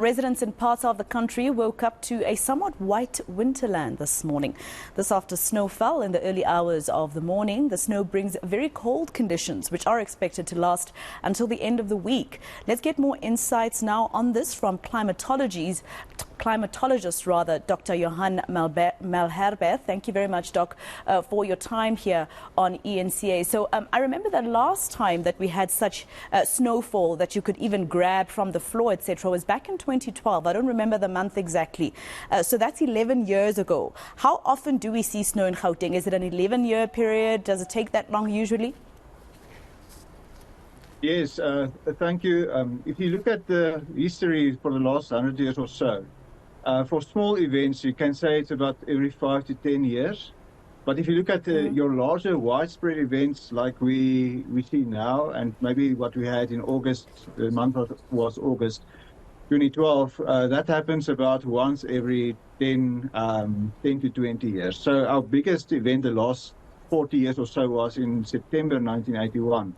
Residents in parts of the country woke up to a somewhat white winterland this morning. This after snowfall in the early hours of the morning. The snow brings very cold conditions, which are expected to last until the end of the week. Let's get more insights now on this from climatologist Dr Johan Malherbe. Thank you very much, Doc, for your time here on eNCA. So I remember that last time that we had such snowfall that you could even grab from the floor, etc., was back in 2012. I don't remember the month exactly. So that's 11 years ago. How often do we see snow in Gauteng? Is it an 11-year period? Does it take that long usually? Yes, thank you. If you look at the history for the last 100 years or so, for small events, you can say it's about every 5 to 10 years. But if you look at your larger widespread events like we see now, and maybe what we had in August, the month was August 2012, that happens about once every 10 to 20 years. So our biggest event the last 40 years or so was in September 1981.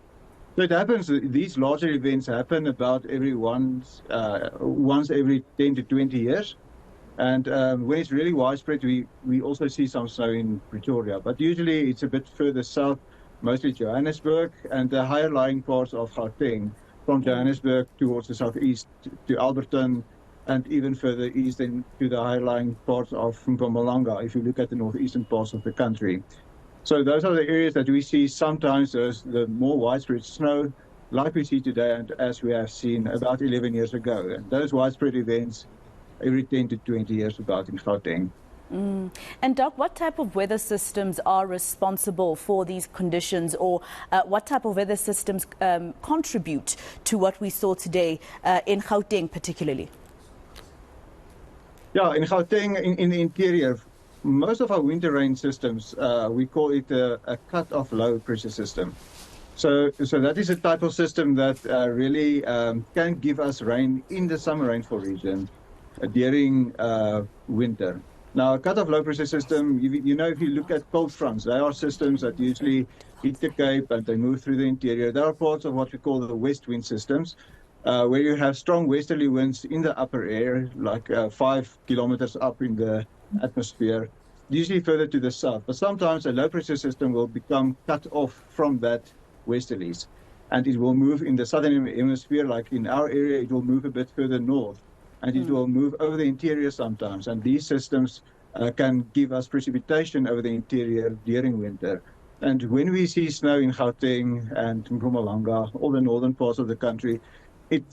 So it happens, these larger events happen about once every 10 to 20 years. And when it's really widespread, we also see some snow in Pretoria. But usually it's a bit further south, mostly Johannesburg and the higher lying parts of Gauteng, from Johannesburg towards the southeast to Alberton, and even further east into the higher lying parts of Mpumalanga, if you look at the northeastern parts of the country. So those are the areas that we see sometimes as the more widespread snow, like we see today and as we have seen about 11 years ago. And those widespread events every 10 to 20 years about in Gauteng. And Doc, what type of weather systems are responsible for these conditions, or what type of weather systems contribute to what we saw today in Gauteng particularly? Yeah, in Gauteng, in the interior, most of our winter rain systems, we call it a cut-off low pressure system. So that is a type of system that really can give us rain in the summer rainfall region during winter. Now, a cut-off low pressure system, you know, if you look at cold fronts, they are systems that usually hit the Cape and they move through the interior. There are parts of what we call the west wind systems, where you have strong westerly winds in the upper air, like 5 kilometers up in the atmosphere, usually further to the south. But sometimes a low pressure system will become cut off from that westerlies, and it will move in the southern hemisphere, like in our area, it will move a bit further north. And it will move over the interior sometimes. And these systems can give us precipitation over the interior during winter. And when we see snow in Gauteng and Mpumalanga, all the northern parts of the country, it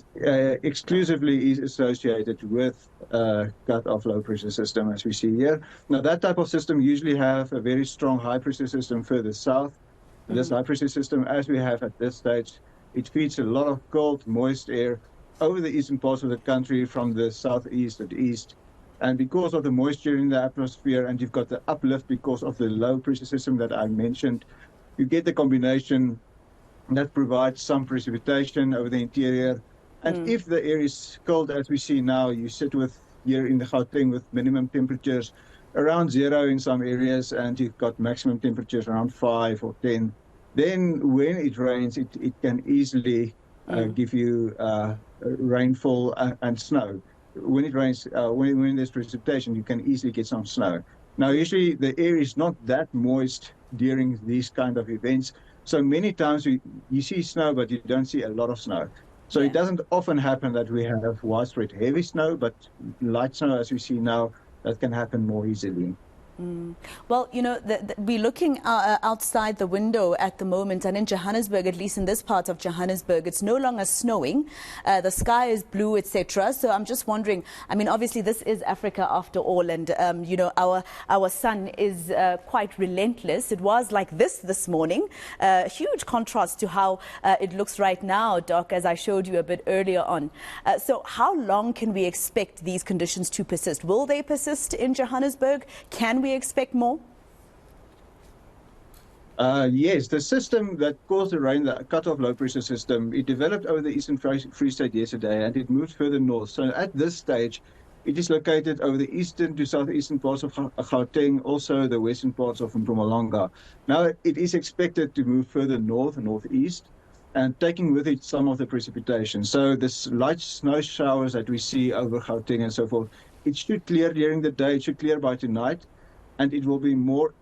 exclusively is associated with cut-off low pressure system, as we see here. Now, that type of system usually have a very strong high pressure system further south. This high pressure system, as we have at this stage, it feeds a lot of cold, moist air over the eastern parts of the country from the southeast and east. And because of the moisture in the atmosphere, and you've got the uplift because of the low pressure system that I mentioned, you get the combination that provides some precipitation over the interior. And if the air is cold, as we see now, you sit here in the Gauteng with minimum temperatures around 0 in some areas, and you've got maximum temperatures around 5 or 10. Then when it rains, it can easily give you rainfall and snow. When it rains, when there's precipitation, you can easily get some snow. Now, usually the air is not that moist during these kind of events. So many times you see snow, but you don't see a lot of snow. So it doesn't often happen that we have widespread heavy snow, but light snow, as we see now, that can happen more easily. Well, you know, we're looking outside the window at the moment, and in Johannesburg, at least in this part of Johannesburg, it's no longer snowing. The sky is blue, etc. So I'm just wondering, I mean, obviously this is Africa after all, and you know, our sun is quite relentless. It was like this morning. Huge contrast to how it looks right now, Doc, as I showed you a bit earlier on. So how long can we expect these conditions to persist? Will they persist in Johannesburg? Can we expect more? Yes, the system that caused the rain, the cut-off low pressure system, it developed over the eastern Free State yesterday, and it moved further north. So at this stage, it is located over the eastern to southeastern parts of Gauteng, also the western parts of Mpumalanga. Now, it is expected to move further north and northeast, and taking with it some of the precipitation. So this light snow showers that we see over Gauteng and so forth, it should clear during the day, it should clear by tonight, and it will be more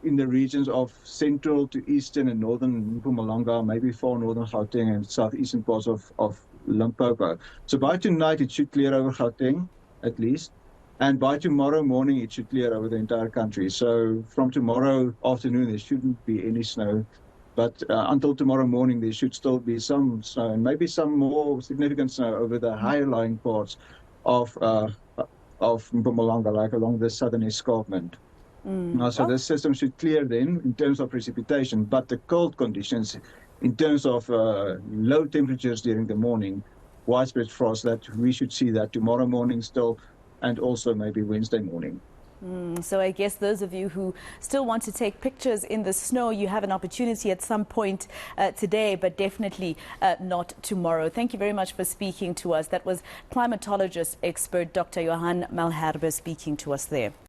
in the regions of central to eastern and northern Mpumalanga, maybe far northern Gauteng and southeastern parts of Limpopo. So by tonight, it should clear over Gauteng, at least. And by tomorrow morning, it should clear over the entire country. So from tomorrow afternoon, there shouldn't be any snow. But until tomorrow morning, there should still be some snow, and maybe some more significant snow over the higher lying parts of Mpumalanga, like along the southern escarpment. So the system should clear then in terms of precipitation, but the cold conditions in terms of low temperatures during the morning, widespread frost, that we should see that tomorrow morning still, and also maybe Wednesday morning. So I guess those of you who still want to take pictures in the snow, you have an opportunity at some point today, but definitely not tomorrow. Thank you very much for speaking to us. That was climatologist expert Dr. Johan Malherbe speaking to us there.